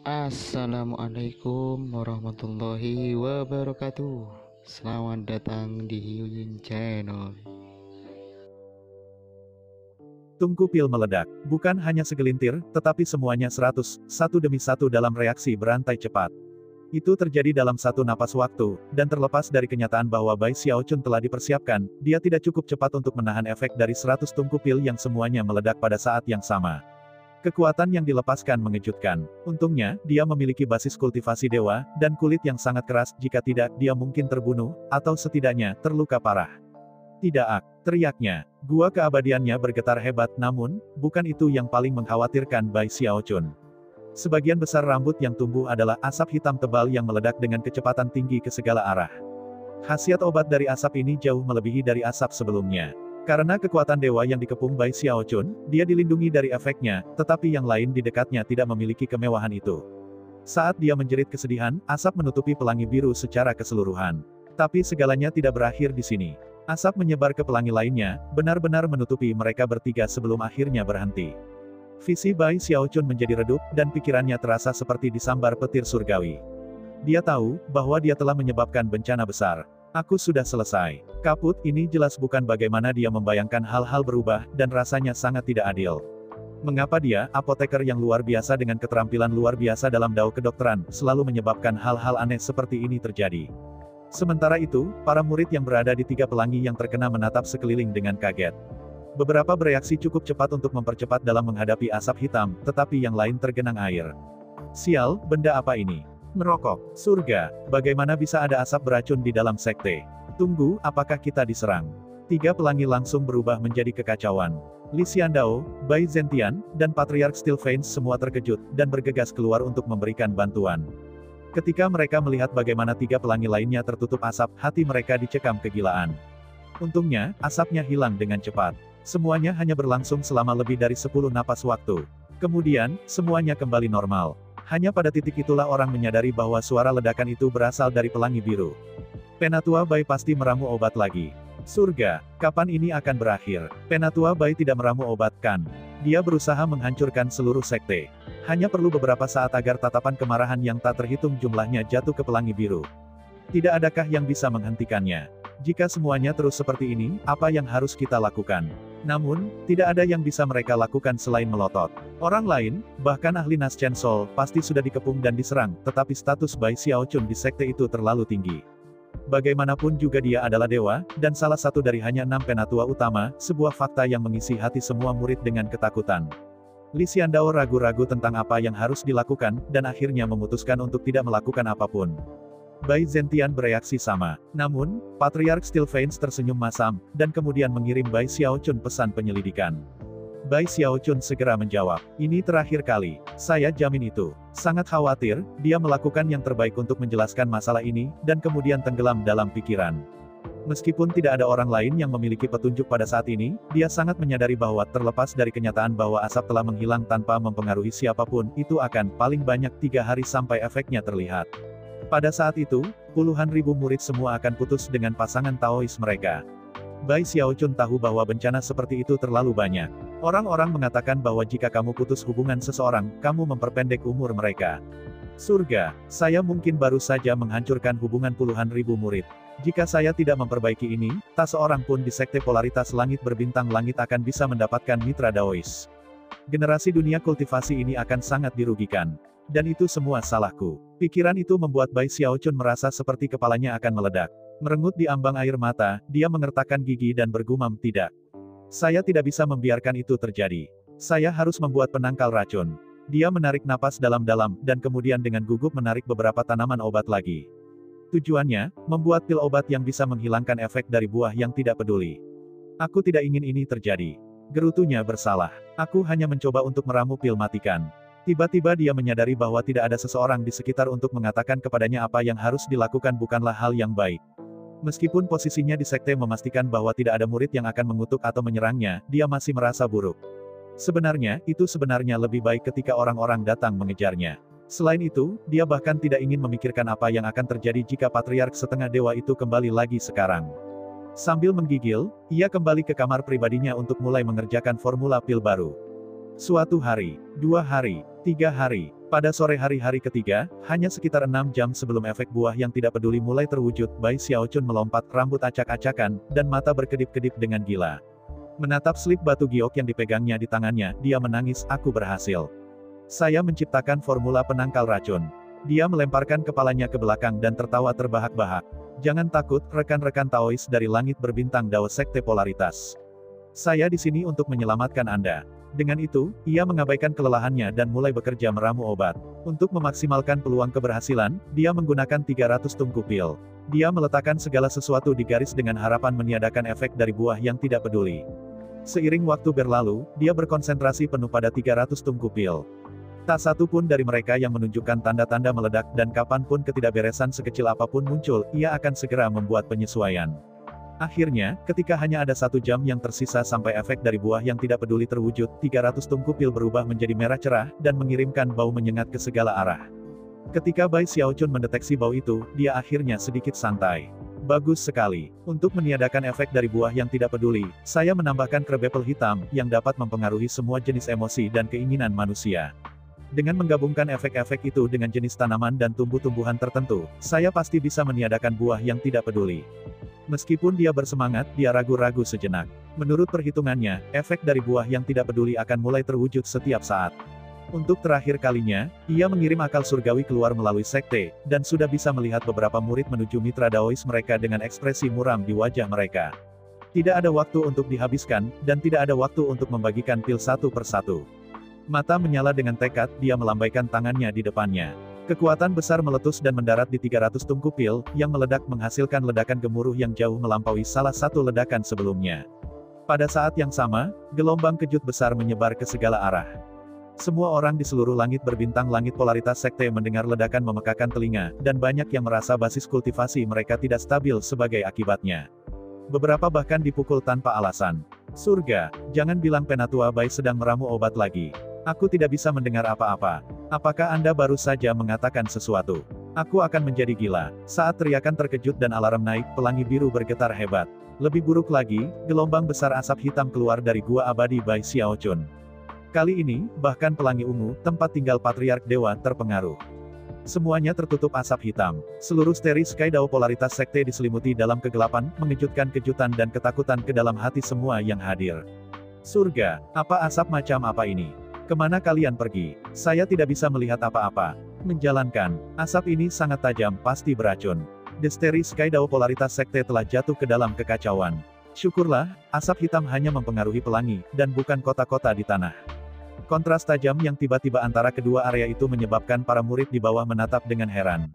Assalamualaikum warahmatullahi wabarakatuh. Selamat datang di Yuyun Channel. Tungku pil meledak. Bukan hanya segelintir, tetapi semuanya 100, satu demi satu dalam reaksi berantai cepat. Itu terjadi dalam satu napas waktu, dan terlepas dari kenyataan bahwa Bai Xiaochun telah dipersiapkan, dia tidak cukup cepat untuk menahan efek dari 100 tungku pil yang semuanya meledak pada saat yang sama. Kekuatan yang dilepaskan mengejutkan. Untungnya, dia memiliki basis kultivasi dewa, dan kulit yang sangat keras, jika tidak, dia mungkin terbunuh, atau setidaknya, terluka parah. Tidak ak, teriaknya. Gua keabadiannya bergetar hebat, namun, bukan itu yang paling mengkhawatirkan Bai Xiaochun. Sebagian besar rambut yang tumbuh adalah asap hitam tebal yang meledak dengan kecepatan tinggi ke segala arah. Khasiat obat dari asap ini jauh melebihi dari asap sebelumnya. Karena kekuatan dewa yang dikepung Bai Xiaochun, dia dilindungi dari efeknya, tetapi yang lain di dekatnya tidak memiliki kemewahan itu. Saat dia menjerit kesedihan, asap menutupi pelangi biru secara keseluruhan. Tapi segalanya tidak berakhir di sini. Asap menyebar ke pelangi lainnya, benar-benar menutupi mereka bertiga sebelum akhirnya berhenti. Visi Bai Xiaochun menjadi redup, dan pikirannya terasa seperti disambar petir surgawi. Dia tahu, bahwa dia telah menyebabkan bencana besar. Aku sudah selesai. Kaput, ini jelas bukan bagaimana dia membayangkan hal-hal berubah, dan rasanya sangat tidak adil. Mengapa dia, apoteker yang luar biasa dengan keterampilan luar biasa dalam dao kedokteran, selalu menyebabkan hal-hal aneh seperti ini terjadi? Sementara itu, para murid yang berada di tiga pelangi yang terkena menatap sekeliling dengan kaget. Beberapa bereaksi cukup cepat untuk mempercepat dalam menghadapi asap hitam, tetapi yang lain tergenang air. Sial, benda apa ini? Merokok. Surga. Bagaimana bisa ada asap beracun di dalam sekte? Tunggu, apakah kita diserang? Tiga pelangi langsung berubah menjadi kekacauan. Li Xiandao, Bai Zentian, dan Patriark Stilphane semua terkejut, dan bergegas keluar untuk memberikan bantuan. Ketika mereka melihat bagaimana tiga pelangi lainnya tertutup asap, hati mereka dicekam kegilaan. Untungnya, asapnya hilang dengan cepat. Semuanya hanya berlangsung selama lebih dari 10 napas waktu. Kemudian, semuanya kembali normal. Hanya pada titik itulah orang menyadari bahwa suara ledakan itu berasal dari pelangi biru. Penatua Bai pasti meramu obat lagi. Surga, kapan ini akan berakhir? Penatua Bai tidak meramu obat, kan? Dia berusaha menghancurkan seluruh sekte. Hanya perlu beberapa saat agar tatapan kemarahan yang tak terhitung jumlahnya jatuh ke pelangi biru. Tidak adakah yang bisa menghentikannya? Jika semuanya terus seperti ini, apa yang harus kita lakukan? Namun, tidak ada yang bisa mereka lakukan selain melotot. Orang lain, bahkan ahli Naschen Soul, pasti sudah dikepung dan diserang, tetapi status Bai Xiaochun di sekte itu terlalu tinggi. Bagaimanapun juga dia adalah dewa, dan salah satu dari hanya 6 penatua utama, sebuah fakta yang mengisi hati semua murid dengan ketakutan. Li Xiandao ragu-ragu tentang apa yang harus dilakukan, dan akhirnya memutuskan untuk tidak melakukan apapun. Bai Zentian bereaksi sama. Namun, Patriark Stilphane tersenyum masam, dan kemudian mengirim Bai Xiaochun pesan penyelidikan. Bai Xiaochun segera menjawab, ini terakhir kali, saya jamin itu. Sangat khawatir, dia melakukan yang terbaik untuk menjelaskan masalah ini, dan kemudian tenggelam dalam pikiran. Meskipun tidak ada orang lain yang memiliki petunjuk pada saat ini, dia sangat menyadari bahwa terlepas dari kenyataan bahwa asap telah menghilang tanpa mempengaruhi siapapun, itu akan paling banyak 3 hari sampai efeknya terlihat. Pada saat itu, puluhan ribu murid semua akan putus dengan pasangan Taois mereka. Bai Xiaochun tahu bahwa bencana seperti itu terlalu banyak. Orang-orang mengatakan bahwa jika kamu putus hubungan seseorang, kamu memperpendek umur mereka. Surga, saya mungkin baru saja menghancurkan hubungan puluhan ribu murid. Jika saya tidak memperbaiki ini, tak seorang pun di sekte polaritas langit berbintang langit akan bisa mendapatkan mitra Daois. Generasi dunia kultivasi ini akan sangat dirugikan. Dan itu semua salahku. Pikiran itu membuat Bai Xiaochun merasa seperti kepalanya akan meledak. Merengut di ambang air mata, dia mengertakkan gigi dan bergumam tidak. Saya tidak bisa membiarkan itu terjadi. Saya harus membuat penangkal racun. Dia menarik napas dalam-dalam, dan kemudian dengan gugup menarik beberapa tanaman obat lagi. Tujuannya, membuat pil obat yang bisa menghilangkan efek dari buah yang tidak peduli. Aku tidak ingin ini terjadi. Gerutunya bersalah. Aku hanya mencoba untuk meramu pil matikan. Tiba-tiba dia menyadari bahwa tidak ada seseorang di sekitar untuk mengatakan kepadanya apa yang harus dilakukan bukanlah hal yang baik. Meskipun posisinya di sekte memastikan bahwa tidak ada murid yang akan mengutuk atau menyerangnya, dia masih merasa buruk. Sebenarnya, itu sebenarnya lebih baik ketika orang-orang datang mengejarnya. Selain itu, dia bahkan tidak ingin memikirkan apa yang akan terjadi jika Patriark setengah dewa itu kembali lagi sekarang. Sambil menggigil, ia kembali ke kamar pribadinya untuk mulai mengerjakan formula pil baru. Suatu hari, 2 hari, 3 hari, pada sore hari ketiga, hanya sekitar 6 jam sebelum efek buah yang tidak peduli mulai terwujud, Bai Xiaochun melompat, rambut acak-acakan, dan mata berkedip-kedip dengan gila. Menatap slip batu giok yang dipegangnya di tangannya, dia menangis, aku berhasil. Saya menciptakan formula penangkal racun. Dia melemparkan kepalanya ke belakang dan tertawa terbahak-bahak. Jangan takut, rekan-rekan Taois dari langit berbintang Dao Sekte Polaritas. Saya di sini untuk menyelamatkan Anda. Dengan itu, ia mengabaikan kelelahannya dan mulai bekerja meramu obat. Untuk memaksimalkan peluang keberhasilan, dia menggunakan 300 tungku pil. Dia meletakkan segala sesuatu di garis dengan harapan meniadakan efek dari buah yang tidak peduli. Seiring waktu berlalu, dia berkonsentrasi penuh pada 300 tungku pil. Tak satu pun dari mereka yang menunjukkan tanda-tanda meledak dan kapanpun ketidakberesan sekecil apapun muncul, ia akan segera membuat penyesuaian. Akhirnya, ketika hanya ada 1 jam yang tersisa sampai efek dari buah yang tidak peduli terwujud, 300 tungku pil berubah menjadi merah cerah, dan mengirimkan bau menyengat ke segala arah. Ketika Bai Xiaochun mendeteksi bau itu, dia akhirnya sedikit santai. Bagus sekali. Untuk meniadakan efek dari buah yang tidak peduli, saya menambahkan krebepel hitam, yang dapat mempengaruhi semua jenis emosi dan keinginan manusia. Dengan menggabungkan efek-efek itu dengan jenis tanaman dan tumbuh-tumbuhan tertentu, saya pasti bisa meniadakan buah yang tidak peduli. Meskipun dia bersemangat, dia ragu-ragu sejenak. Menurut perhitungannya, efek dari buah yang tidak peduli akan mulai terwujud setiap saat. Untuk terakhir kalinya, ia mengirim akal surgawi keluar melalui sekte, dan sudah bisa melihat beberapa murid menuju mitra Daois mereka dengan ekspresi muram di wajah mereka. Tidak ada waktu untuk dihabiskan, dan tidak ada waktu untuk membagikan pil satu persatu. Mata menyala dengan tekad, dia melambaikan tangannya di depannya. Kekuatan besar meletus dan mendarat di 300 tungku pil, yang meledak menghasilkan ledakan gemuruh yang jauh melampaui salah satu ledakan sebelumnya. Pada saat yang sama, gelombang kejut besar menyebar ke segala arah. Semua orang di seluruh langit berbintang langit polaritas sekte mendengar ledakan memekakan telinga, dan banyak yang merasa basis kultivasi mereka tidak stabil sebagai akibatnya. Beberapa bahkan dipukul tanpa alasan. Surga, jangan bilang Penatua Bai sedang meramu obat lagi. Aku tidak bisa mendengar apa-apa. Apakah Anda baru saja mengatakan sesuatu? Aku akan menjadi gila. Saat teriakan terkejut dan alarm naik, pelangi biru bergetar hebat. Lebih buruk lagi, gelombang besar asap hitam keluar dari gua abadi Bai Xiaochun. Kali ini, bahkan pelangi ungu, tempat tinggal Patriark Dewa, terpengaruh. Semuanya tertutup asap hitam. Seluruh steri Sky Dao Polaritas Sekte diselimuti dalam kegelapan, mengejutkan kejutan dan ketakutan ke dalam hati semua yang hadir. Surga, apa asap macam apa ini? Kemana kalian pergi? Saya tidak bisa melihat apa-apa. Menjalankan, asap ini sangat tajam, pasti beracun. Desteri Sky Dao Polaritas Sekte telah jatuh ke dalam kekacauan. Syukurlah, asap hitam hanya mempengaruhi pelangi, dan bukan kota-kota di tanah. Kontras tajam yang tiba-tiba antara kedua area itu menyebabkan para murid di bawah menatap dengan heran.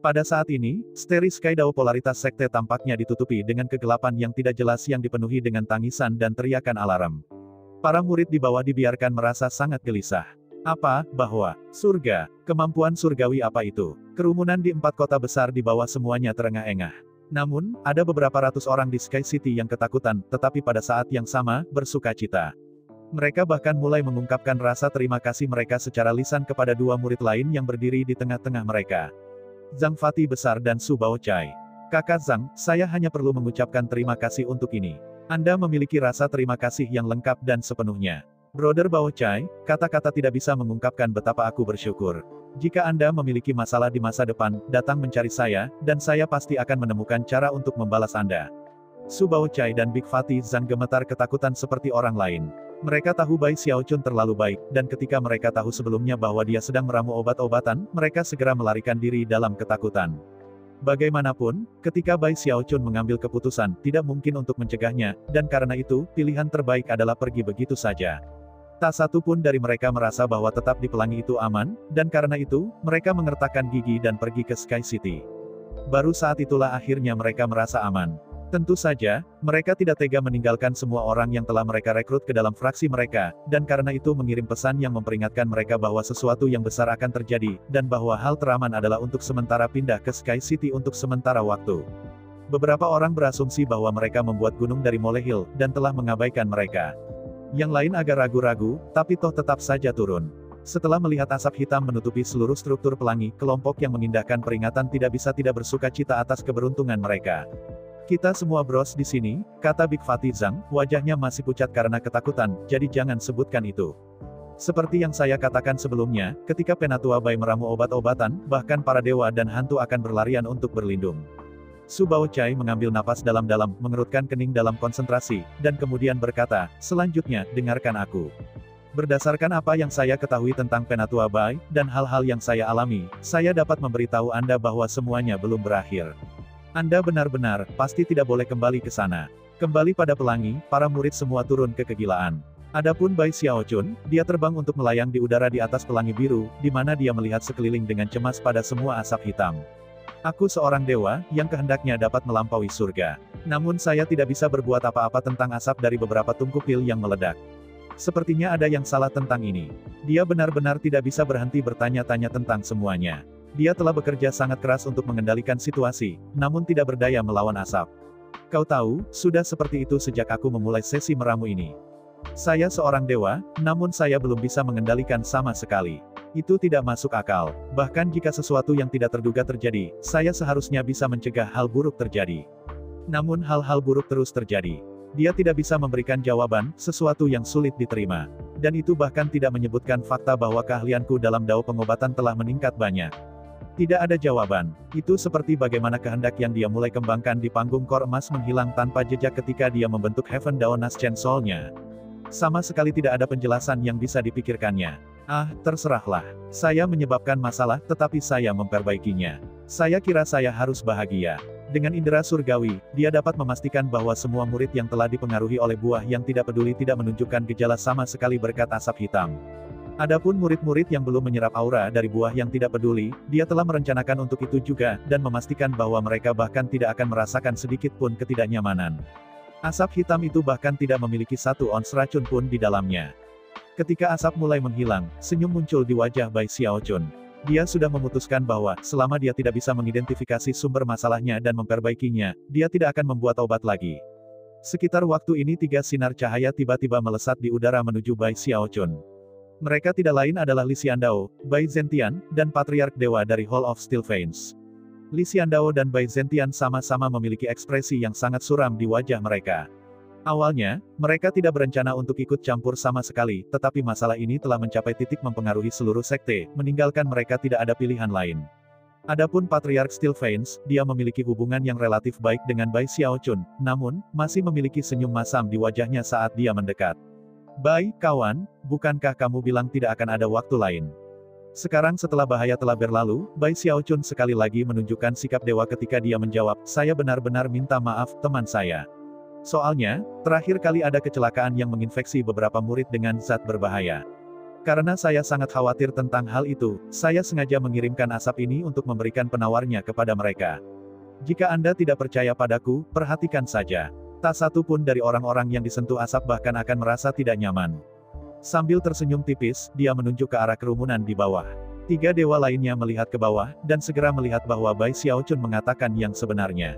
Pada saat ini, steri Sky Dao Polaritas Sekte tampaknya ditutupi dengan kegelapan yang tidak jelas yang dipenuhi dengan tangisan dan teriakan alarm. Para murid di bawah dibiarkan merasa sangat gelisah. Apa, bahwa, surga, kemampuan surgawi apa itu? Kerumunan di 4 kota besar di bawah semuanya terengah-engah. Namun, ada beberapa ratus orang di Sky City yang ketakutan, tetapi pada saat yang sama, bersukacita. Mereka bahkan mulai mengungkapkan rasa terima kasih mereka secara lisan kepada 2 murid lain yang berdiri di tengah-tengah mereka. Zhang Fati Besar dan Su Baochai. Kakak Zhang, saya hanya perlu mengucapkan terima kasih untuk ini. Anda memiliki rasa terima kasih yang lengkap dan sepenuhnya. Brother Baochai, kata-kata tidak bisa mengungkapkan betapa aku bersyukur. Jika Anda memiliki masalah di masa depan, datang mencari saya, dan saya pasti akan menemukan cara untuk membalas Anda. Su Baochai dan Big Fatih Zhang gemetar ketakutan seperti orang lain. Mereka tahu Bai Xiaochun terlalu baik, dan ketika mereka tahu sebelumnya bahwa dia sedang meramu obat-obatan, mereka segera melarikan diri dalam ketakutan. Bagaimanapun, ketika Bai Xiaochun mengambil keputusan, tidak mungkin untuk mencegahnya, dan karena itu, pilihan terbaik adalah pergi begitu saja. Tak satu pun dari mereka merasa bahwa tetap di pelangi itu aman, dan karena itu, mereka mengertakkan gigi dan pergi ke Sky City. Baru saat itulah akhirnya mereka merasa aman. Tentu saja, mereka tidak tega meninggalkan semua orang yang telah mereka rekrut ke dalam fraksi mereka, dan karena itu mengirim pesan yang memperingatkan mereka bahwa sesuatu yang besar akan terjadi, dan bahwa hal teraman adalah untuk sementara pindah ke Sky City untuk sementara waktu. Beberapa orang berasumsi bahwa mereka membuat gunung dari molehill, dan telah mengabaikan mereka. Yang lain agak ragu-ragu, tapi toh tetap saja turun. Setelah melihat asap hitam menutupi seluruh struktur pelangi, kelompok yang mengindahkan peringatan tidak bisa tidak bersuka cita atas keberuntungan mereka. Kita semua bros di sini, kata Big Fatih Zhang, wajahnya masih pucat karena ketakutan, jadi jangan sebutkan itu. Seperti yang saya katakan sebelumnya, ketika Penatua Bai meramu obat-obatan, bahkan para dewa dan hantu akan berlarian untuk berlindung. Su Baochai mengambil napas dalam-dalam, mengerutkan kening dalam konsentrasi, dan kemudian berkata, selanjutnya, dengarkan aku. Berdasarkan apa yang saya ketahui tentang Penatua Bai, dan hal-hal yang saya alami, saya dapat memberitahu Anda bahwa semuanya belum berakhir. Anda benar-benar, pasti tidak boleh kembali ke sana. Kembali pada pelangi, para murid semua turun ke kegilaan. Adapun Bai Xiaochun, dia terbang untuk melayang di udara di atas pelangi biru, di mana dia melihat sekeliling dengan cemas pada semua asap hitam. Aku seorang dewa, yang kehendaknya dapat melampaui surga. Namun saya tidak bisa berbuat apa-apa tentang asap dari beberapa tungku pil yang meledak. Sepertinya ada yang salah tentang ini. Dia benar-benar tidak bisa berhenti bertanya-tanya tentang semuanya. Dia telah bekerja sangat keras untuk mengendalikan situasi, namun tidak berdaya melawan asap. Kau tahu, sudah seperti itu sejak aku memulai sesi meramu ini. Saya seorang dewa, namun saya belum bisa mengendalikan sama sekali. Itu tidak masuk akal. Bahkan jika sesuatu yang tidak terduga terjadi, saya seharusnya bisa mencegah hal buruk terjadi. Namun hal-hal buruk terus terjadi. Dia tidak bisa memberikan jawaban, sesuatu yang sulit diterima. Dan itu bahkan tidak menyebutkan fakta bahwa keahlianku dalam dao pengobatan telah meningkat banyak. Tidak ada jawaban. Itu seperti bagaimana kehendak yang dia mulai kembangkan di panggung kor emas menghilang tanpa jejak ketika dia membentuk Heaven Dao Naschen Soul-nya. Sama sekali tidak ada penjelasan yang bisa dipikirkannya. Ah, terserahlah. Saya menyebabkan masalah, tetapi saya memperbaikinya. Saya kira saya harus bahagia. Dengan indera surgawi, dia dapat memastikan bahwa semua murid yang telah dipengaruhi oleh buah yang tidak peduli tidak menunjukkan gejala sama sekali berkat asap hitam. Adapun murid-murid yang belum menyerap aura dari buah yang tidak peduli, dia telah merencanakan untuk itu juga, dan memastikan bahwa mereka bahkan tidak akan merasakan sedikit pun ketidaknyamanan. Asap hitam itu bahkan tidak memiliki satu ons racun pun di dalamnya. Ketika asap mulai menghilang, senyum muncul di wajah Bai Xiaochun. Dia sudah memutuskan bahwa, selama dia tidak bisa mengidentifikasi sumber masalahnya dan memperbaikinya, dia tidak akan membuat obat lagi. Sekitar waktu ini 3 sinar cahaya tiba-tiba melesat di udara menuju Bai Xiaochun. Mereka tidak lain adalah Li Xiandao, Bai Zentian, dan Patriark Dewa dari Hall of Steel Veins. Li Xiandao dan Bai Zentian sama-sama memiliki ekspresi yang sangat suram di wajah mereka. Awalnya, mereka tidak berencana untuk ikut campur sama sekali, tetapi masalah ini telah mencapai titik mempengaruhi seluruh sekte, meninggalkan mereka tidak ada pilihan lain. Adapun Patriark Steel Veins, dia memiliki hubungan yang relatif baik dengan Bai Xiaochun, namun, masih memiliki senyum masam di wajahnya saat dia mendekat. Bai, kawan, bukankah kamu bilang tidak akan ada waktu lain? Sekarang setelah bahaya telah berlalu, Bai Xiaochun sekali lagi menunjukkan sikap dewa ketika dia menjawab, saya benar-benar minta maaf, teman saya. Soalnya, terakhir kali ada kecelakaan yang menginfeksi beberapa murid dengan zat berbahaya. Karena saya sangat khawatir tentang hal itu, saya sengaja mengirimkan asap ini untuk memberikan penawarnya kepada mereka. Jika Anda tidak percaya padaku, perhatikan saja. Tak satu pun dari orang-orang yang disentuh asap bahkan akan merasa tidak nyaman. Sambil tersenyum tipis, dia menunjuk ke arah kerumunan di bawah. 3 dewa lainnya melihat ke bawah, dan segera melihat bahwa Bai Xiaochun mengatakan yang sebenarnya.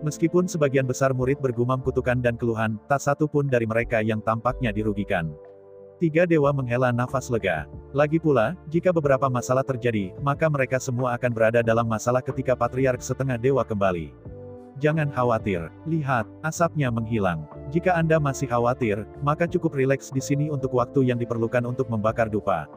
Meskipun sebagian besar murid bergumam kutukan dan keluhan, tak satu pun dari mereka yang tampaknya dirugikan. 3 dewa menghela nafas lega. Lagi pula, jika beberapa masalah terjadi, maka mereka semua akan berada dalam masalah ketika Patriark setengah dewa kembali. Jangan khawatir, lihat, asapnya menghilang. Jika Anda masih khawatir, maka cukup rileks di sini untuk waktu yang diperlukan untuk membakar dupa.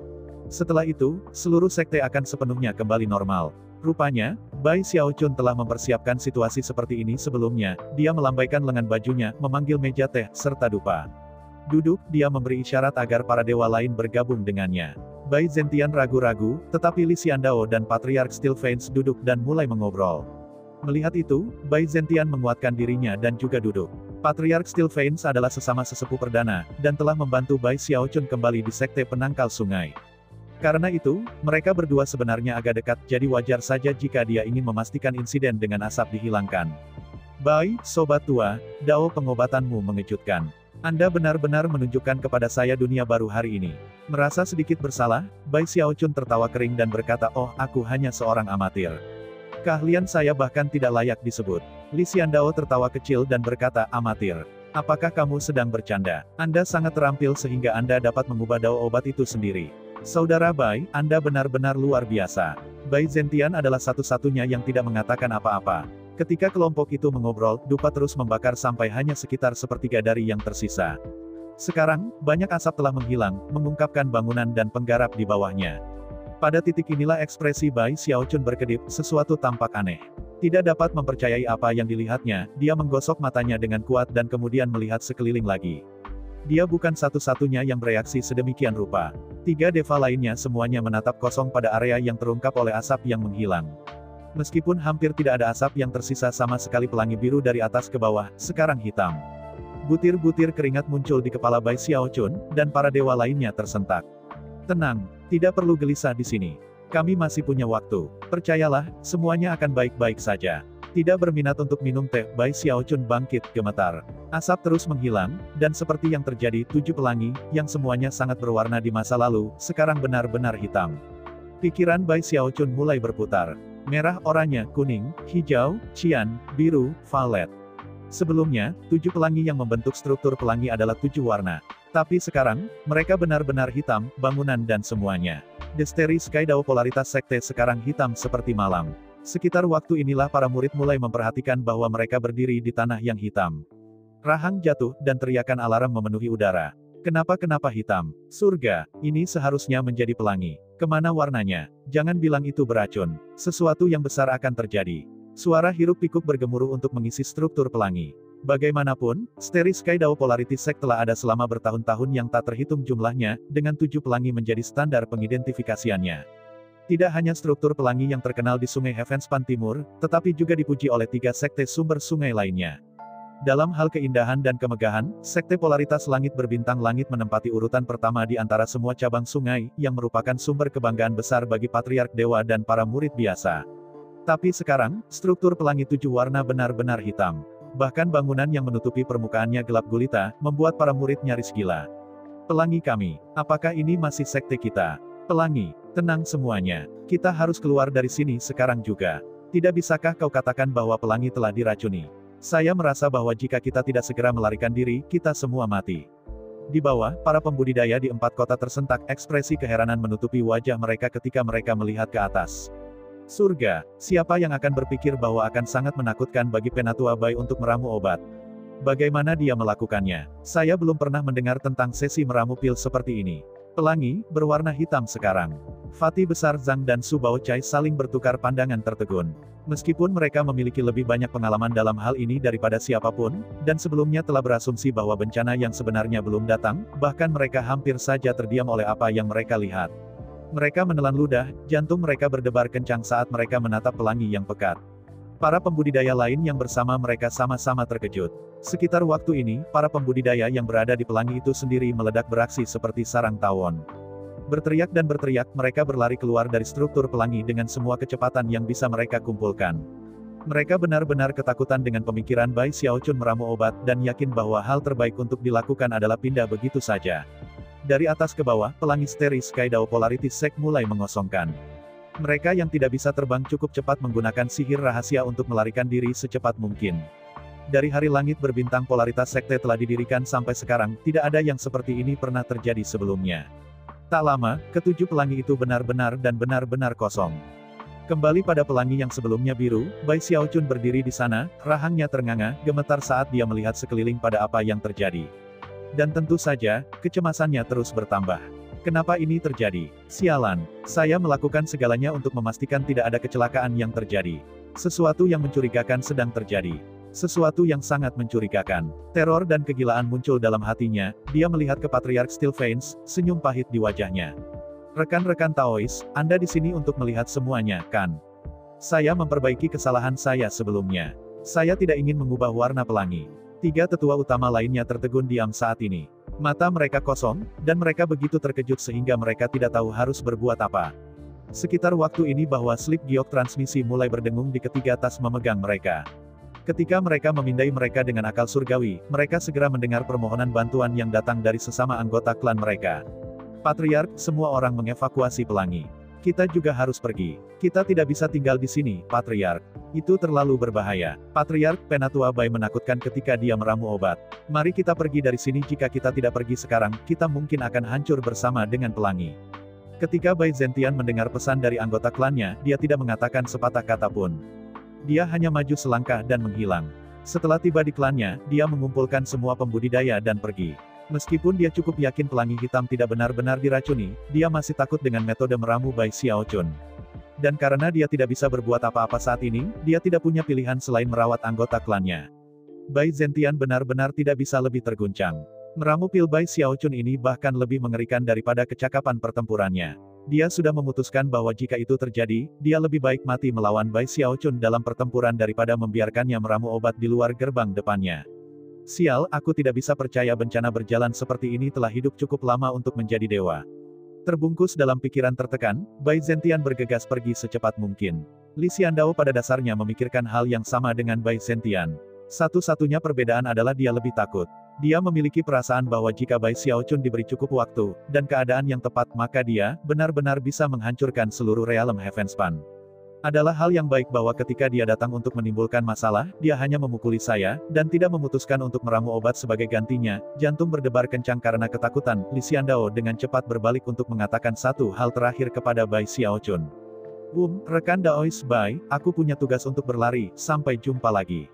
Setelah itu, seluruh sekte akan sepenuhnya kembali normal. Rupanya, Bai Xiaochun telah mempersiapkan situasi seperti ini sebelumnya. Dia melambaikan lengan bajunya, memanggil meja teh, serta dupa. Duduk, dia memberi isyarat agar para dewa lain bergabung dengannya. Bai Zentian ragu-ragu, tetapi Li Xiandao dan Patriark Steel Veins duduk dan mulai mengobrol. Melihat itu, Bai Zentian menguatkan dirinya dan juga duduk. Patriark Steel Veins adalah sesama sesepuh perdana, dan telah membantu Bai Xiaochun kembali di sekte penangkal sungai. Karena itu, mereka berdua sebenarnya agak dekat, jadi wajar saja jika dia ingin memastikan insiden dengan asap dihilangkan. Bai, sobat tua, dao pengobatanmu mengejutkan. Anda benar-benar menunjukkan kepada saya dunia baru hari ini. Merasa sedikit bersalah, Bai Xiaochun tertawa kering dan berkata, oh, aku hanya seorang amatir. Keahlian saya bahkan tidak layak disebut. Li Xiandao tertawa kecil dan berkata, amatir. Apakah kamu sedang bercanda? Anda sangat terampil sehingga Anda dapat mengubah dao obat itu sendiri. Saudara Bai, Anda benar-benar luar biasa. Bai Zentian adalah satu-satunya yang tidak mengatakan apa-apa. Ketika kelompok itu mengobrol, dupa terus membakar sampai hanya sekitar sepertiga dari yang tersisa. Sekarang, banyak asap telah menghilang, mengungkapkan bangunan dan penggarap di bawahnya. Pada titik inilah ekspresi Bai Xiaochun berkedip, sesuatu tampak aneh. Tidak dapat mempercayai apa yang dilihatnya, dia menggosok matanya dengan kuat dan kemudian melihat sekeliling lagi. Dia bukan satu-satunya yang bereaksi sedemikian rupa. 3 deva lainnya semuanya menatap kosong pada area yang terungkap oleh asap yang menghilang. Meskipun hampir tidak ada asap yang tersisa sama sekali, pelangi biru dari atas ke bawah, sekarang hitam. Butir-butir keringat muncul di kepala Bai Xiaochun, dan para dewa lainnya tersentak. Tenang, tidak perlu gelisah di sini. Kami masih punya waktu. Percayalah, semuanya akan baik-baik saja. Tidak berminat untuk minum teh, Bai Xiaochun bangkit, gemetar. Asap terus menghilang, dan seperti yang terjadi, 7 pelangi, yang semuanya sangat berwarna di masa lalu, sekarang benar-benar hitam. Pikiran Bai Xiaochun mulai berputar. Merah, oranye, kuning, hijau, cian, biru, violet. Sebelumnya, 7 pelangi yang membentuk struktur pelangi adalah 7 warna. Tapi sekarang, mereka benar-benar hitam, bangunan dan semuanya. Desteri Sky Dao polaritas sekte sekarang hitam seperti malam. Sekitar waktu inilah para murid mulai memperhatikan bahwa mereka berdiri di tanah yang hitam. Rahang jatuh, dan teriakan alarm memenuhi udara. Kenapa hitam? Surga, ini seharusnya menjadi pelangi. Kemana warnanya? Jangan bilang itu beracun. Sesuatu yang besar akan terjadi. Suara hiruk-pikuk bergemuruh untuk mengisi struktur pelangi. Bagaimanapun, Steri Sky Dao Polarity Sect telah ada selama bertahun-tahun yang tak terhitung jumlahnya, dengan 7 pelangi menjadi standar pengidentifikasiannya. Tidak hanya struktur pelangi yang terkenal di Sungai Heavenspan Timur, tetapi juga dipuji oleh 3 sekte sumber sungai lainnya. Dalam hal keindahan dan kemegahan, sekte polaritas langit berbintang langit menempati urutan pertama di antara semua cabang sungai, yang merupakan sumber kebanggaan besar bagi patriark dewa dan para murid biasa. Tapi sekarang, struktur pelangi 7 warna benar-benar hitam. Bahkan bangunan yang menutupi permukaannya gelap gulita, membuat para murid nyaris gila. Pelangi kami, apakah ini masih sekte kita? Pelangi, tenang semuanya. Kita harus keluar dari sini sekarang juga. Tidak bisakah kau katakan bahwa pelangi telah diracuni? Saya merasa bahwa jika kita tidak segera melarikan diri, kita semua mati. Di bawah, para pembudidaya di 4 kota tersentak, ekspresi keheranan menutupi wajah mereka ketika mereka melihat ke atas. Surga, siapa yang akan berpikir bahwa akan sangat menakutkan bagi Penatua Bai untuk meramu obat? Bagaimana dia melakukannya? Saya belum pernah mendengar tentang sesi meramu pil seperti ini. Pelangi, berwarna hitam sekarang. Fatih besar Zhang dan Su Baochai saling bertukar pandangan tertegun. Meskipun mereka memiliki lebih banyak pengalaman dalam hal ini daripada siapapun, dan sebelumnya telah berasumsi bahwa bencana yang sebenarnya belum datang, bahkan mereka hampir saja terdiam oleh apa yang mereka lihat. Mereka menelan ludah, jantung mereka berdebar kencang saat mereka menatap pelangi yang pekat. Para pembudidaya lain yang bersama mereka sama-sama terkejut. Sekitar waktu ini, para pembudidaya yang berada di pelangi itu sendiri meledak beraksi seperti sarang tawon. Berteriak dan berteriak, mereka berlari keluar dari struktur pelangi dengan semua kecepatan yang bisa mereka kumpulkan. Mereka benar-benar ketakutan dengan pemikiran Bai Xiaochun meramu obat, dan yakin bahwa hal terbaik untuk dilakukan adalah pindah begitu saja. Dari atas ke bawah, pelangi Steri Sky Dao Polarity Sect mulai mengosongkan. Mereka yang tidak bisa terbang cukup cepat menggunakan sihir rahasia untuk melarikan diri secepat mungkin. Dari hari langit berbintang polaritas sekte telah didirikan sampai sekarang, tidak ada yang seperti ini pernah terjadi sebelumnya. Tak lama, ketujuh pelangi itu benar-benar dan benar-benar kosong. Kembali pada pelangi yang sebelumnya biru, Bai Xiaochun berdiri di sana, rahangnya ternganga, gemetar saat dia melihat sekeliling pada apa yang terjadi. Dan tentu saja, kecemasannya terus bertambah. Kenapa ini terjadi? Sialan, saya melakukan segalanya untuk memastikan tidak ada kecelakaan yang terjadi. Sesuatu yang mencurigakan sedang terjadi. Sesuatu yang sangat mencurigakan. Teror dan kegilaan muncul dalam hatinya, dia melihat ke Patriark Stilfanes, senyum pahit di wajahnya. Rekan-rekan Taois, Anda di sini untuk melihat semuanya, kan? Saya memperbaiki kesalahan saya sebelumnya. Saya tidak ingin mengubah warna pelangi. 3 tetua utama lainnya tertegun diam saat ini. Mata mereka kosong, dan mereka begitu terkejut sehingga mereka tidak tahu harus berbuat apa. Sekitar waktu ini bahwa slip giok transmisi mulai berdengung di ketiga tas memegang mereka. Ketika mereka memindai mereka dengan akal surgawi, mereka segera mendengar permohonan bantuan yang datang dari sesama anggota klan mereka. Patriark, semua orang mengevakuasi pelangi. Kita juga harus pergi. Kita tidak bisa tinggal di sini, Patriark. Itu terlalu berbahaya. Patriark Penatua Bai menakutkan ketika dia meramu obat. Mari kita pergi dari sini. Jika kita tidak pergi sekarang, kita mungkin akan hancur bersama dengan pelangi. Ketika Bai Zentian mendengar pesan dari anggota klannya, dia tidak mengatakan sepatah kata pun. Dia hanya maju selangkah dan menghilang. Setelah tiba di klannya, dia mengumpulkan semua pembudidaya dan pergi. Meskipun dia cukup yakin pelangi hitam tidak benar-benar diracuni, dia masih takut dengan metode meramu Bai Xiaochun. Dan karena dia tidak bisa berbuat apa-apa saat ini, dia tidak punya pilihan selain merawat anggota klannya. Bai Zentian benar-benar tidak bisa lebih terguncang. Meramu pil Bai Xiaochun ini bahkan lebih mengerikan daripada kecakapan pertempurannya. Dia sudah memutuskan bahwa jika itu terjadi, dia lebih baik mati melawan Bai Xiaochun dalam pertempuran daripada membiarkannya meramu obat di luar gerbang depannya. Sial, aku tidak bisa percaya bencana berjalan seperti ini telah hidup cukup lama untuk menjadi dewa. Terbungkus dalam pikiran tertekan, Bai Zentian bergegas pergi secepat mungkin. Li Xiandao pada dasarnya memikirkan hal yang sama dengan Bai Zentian. Satu-satunya perbedaan adalah dia lebih takut. Dia memiliki perasaan bahwa jika Bai Xiaochun diberi cukup waktu, dan keadaan yang tepat maka dia, benar-benar bisa menghancurkan seluruh realem Heavenspan. Adalah hal yang baik bahwa ketika dia datang untuk menimbulkan masalah, dia hanya memukuli saya, dan tidak memutuskan untuk meramu obat sebagai gantinya. Jantung berdebar kencang karena ketakutan. Li Xiandao dengan cepat berbalik untuk mengatakan satu hal terakhir kepada Bai Xiaochun. Rekan Daois Bai, aku punya tugas untuk berlari, sampai jumpa lagi.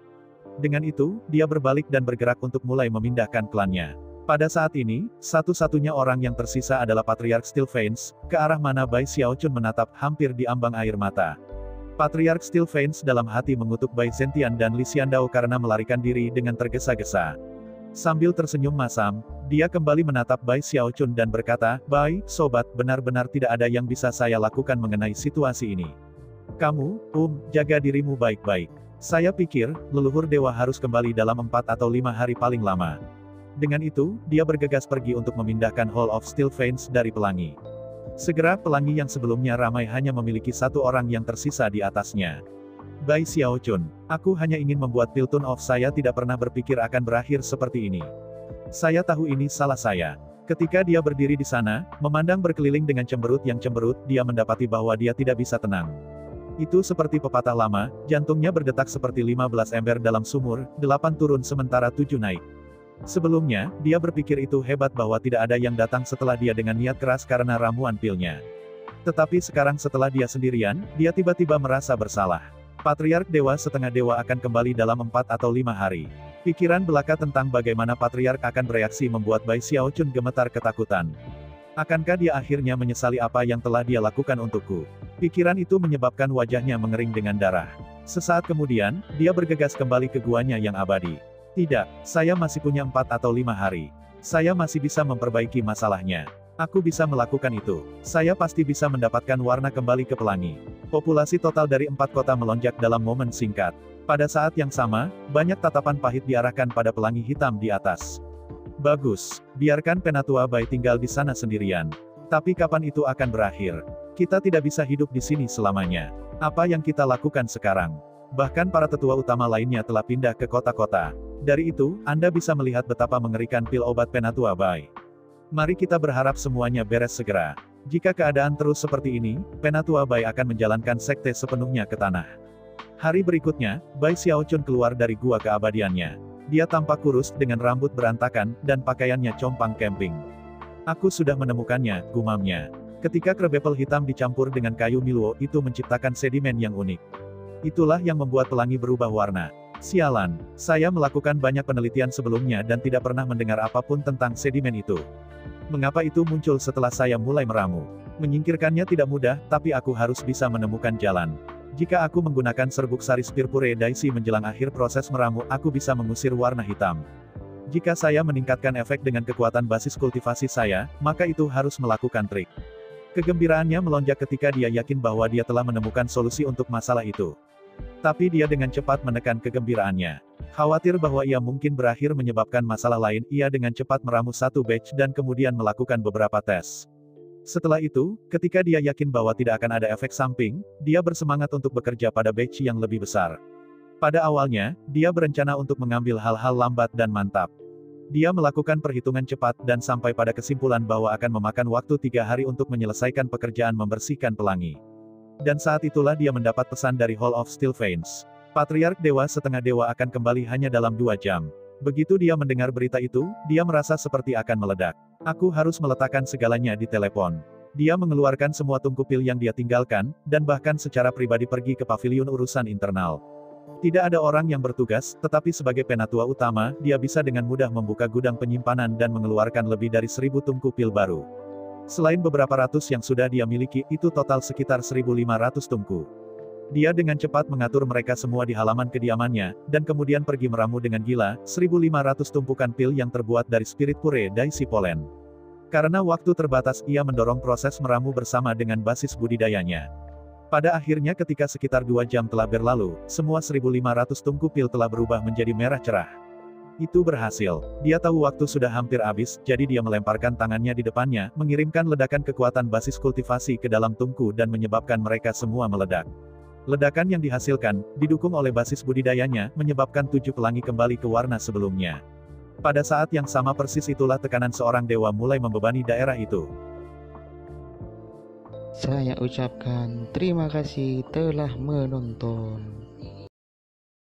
Dengan itu, dia berbalik dan bergerak untuk mulai memindahkan klannya. Pada saat ini, satu-satunya orang yang tersisa adalah Patriark Steelfanes, ke arah mana Bai Xiaochun menatap hampir di ambang air mata. Patriark Steelfanes dalam hati mengutuk Bai Zentian dan Li Xiandao karena melarikan diri dengan tergesa-gesa. Sambil tersenyum masam, dia kembali menatap Bai Xiaochun dan berkata, "Bai, sobat, benar-benar tidak ada yang bisa saya lakukan mengenai situasi ini. Kamu, jaga dirimu baik-baik. Saya pikir, leluhur dewa harus kembali dalam 4 atau 5 hari paling lama." Dengan itu, dia bergegas pergi untuk memindahkan Hall of Steelfanes dari pelangi. Segera pelangi yang sebelumnya ramai hanya memiliki satu orang yang tersisa di atasnya. Bai Xiaochun, aku hanya ingin membuat Piltun of saya tidak pernah berpikir akan berakhir seperti ini. Saya tahu ini salah saya. Ketika dia berdiri di sana, memandang berkeliling dengan cemberut yang cemberut, dia mendapati bahwa dia tidak bisa tenang. Itu seperti pepatah lama, jantungnya berdetak seperti 15 ember dalam sumur, 8 turun sementara 7 naik. Sebelumnya, dia berpikir itu hebat bahwa tidak ada yang datang setelah dia dengan niat keras karena ramuan pilnya. Tetapi sekarang setelah dia sendirian, dia tiba-tiba merasa bersalah. Patriark Dewa Setengah Dewa akan kembali dalam 4 atau 5 hari. Pikiran belaka tentang bagaimana Patriark akan bereaksi membuat Bai Xiaochun gemetar ketakutan. Akankah dia akhirnya menyesali apa yang telah dia lakukan untukku? Pikiran itu menyebabkan wajahnya mengering dengan darah. Sesaat kemudian, dia bergegas kembali ke guanya yang abadi. Tidak, saya masih punya 4 atau 5 hari. Saya masih bisa memperbaiki masalahnya. Aku bisa melakukan itu. Saya pasti bisa mendapatkan warna kembali ke pelangi. Populasi total dari 4 kota melonjak dalam momen singkat. Pada saat yang sama, banyak tatapan pahit diarahkan pada pelangi hitam di atas. Bagus, biarkan Penatua Bai tinggal di sana sendirian. Tapi kapan itu akan berakhir? Kita tidak bisa hidup di sini selamanya. Apa yang kita lakukan sekarang? Bahkan para tetua utama lainnya telah pindah ke kota-kota. Dari itu, Anda bisa melihat betapa mengerikan pil obat Penatua Bai. Mari kita berharap semuanya beres segera. Jika keadaan terus seperti ini, Penatua Bai akan menjalankan sekte sepenuhnya ke tanah. Hari berikutnya, Bai Xiaochun keluar dari gua keabadiannya. Dia tampak kurus, dengan rambut berantakan, dan pakaiannya compang camping. Aku sudah menemukannya, gumamnya. Ketika krebepel hitam dicampur dengan kayu miluo, itu menciptakan sedimen yang unik. Itulah yang membuat pelangi berubah warna. Sialan, saya melakukan banyak penelitian sebelumnya dan tidak pernah mendengar apapun tentang sedimen itu. Mengapa itu muncul setelah saya mulai meramu? Menyingkirkannya tidak mudah, tapi aku harus bisa menemukan jalan. Jika aku menggunakan serbuk Saris Purpure Daisy menjelang akhir proses meramu, aku bisa mengusir warna hitam. Jika saya meningkatkan efek dengan kekuatan basis kultivasi saya, maka itu harus melakukan trik. Kegembiraannya melonjak ketika dia yakin bahwa dia telah menemukan solusi untuk masalah itu. Tapi dia dengan cepat menekan kegembiraannya. Khawatir bahwa ia mungkin berakhir menyebabkan masalah lain, ia dengan cepat meramu satu batch dan kemudian melakukan beberapa tes. Setelah itu, ketika dia yakin bahwa tidak akan ada efek samping, dia bersemangat untuk bekerja pada batch yang lebih besar. Pada awalnya, dia berencana untuk mengambil hal-hal lambat dan mantap. Dia melakukan perhitungan cepat dan sampai pada kesimpulan bahwa akan memakan waktu 3 hari untuk menyelesaikan pekerjaan membersihkan pelangi. Dan saat itulah dia mendapat pesan dari Hall of Steelfanes. Patriark Dewa Setengah Dewa akan kembali hanya dalam 2 jam. Begitu dia mendengar berita itu, dia merasa seperti akan meledak. Aku harus meletakkan segalanya di telepon. Dia mengeluarkan semua tungku pil yang dia tinggalkan, dan bahkan secara pribadi pergi ke paviliun urusan internal. Tidak ada orang yang bertugas, tetapi sebagai penatua utama, dia bisa dengan mudah membuka gudang penyimpanan dan mengeluarkan lebih dari 1.000 tungku pil baru. Selain beberapa ratus yang sudah dia miliki, itu total sekitar 1.500 tungku. Dia dengan cepat mengatur mereka semua di halaman kediamannya, dan kemudian pergi meramu dengan gila, 1.500 tumpukan pil yang terbuat dari spirit pure daisy pollen. Karena waktu terbatas, ia mendorong proses meramu bersama dengan basis budidayanya. Pada akhirnya ketika sekitar 2 jam telah berlalu, semua 1.500 tungku pil telah berubah menjadi merah cerah. Itu berhasil. Dia tahu waktu sudah hampir habis, jadi dia melemparkan tangannya di depannya, mengirimkan ledakan kekuatan basis kultivasi ke dalam tungku dan menyebabkan mereka semua meledak. Ledakan yang dihasilkan, didukung oleh basis budidayanya, menyebabkan 7 pelangi kembali ke warna sebelumnya. Pada saat yang sama persis itulah tekanan seorang dewa mulai membebani daerah itu. Saya ucapkan terima kasih telah menonton.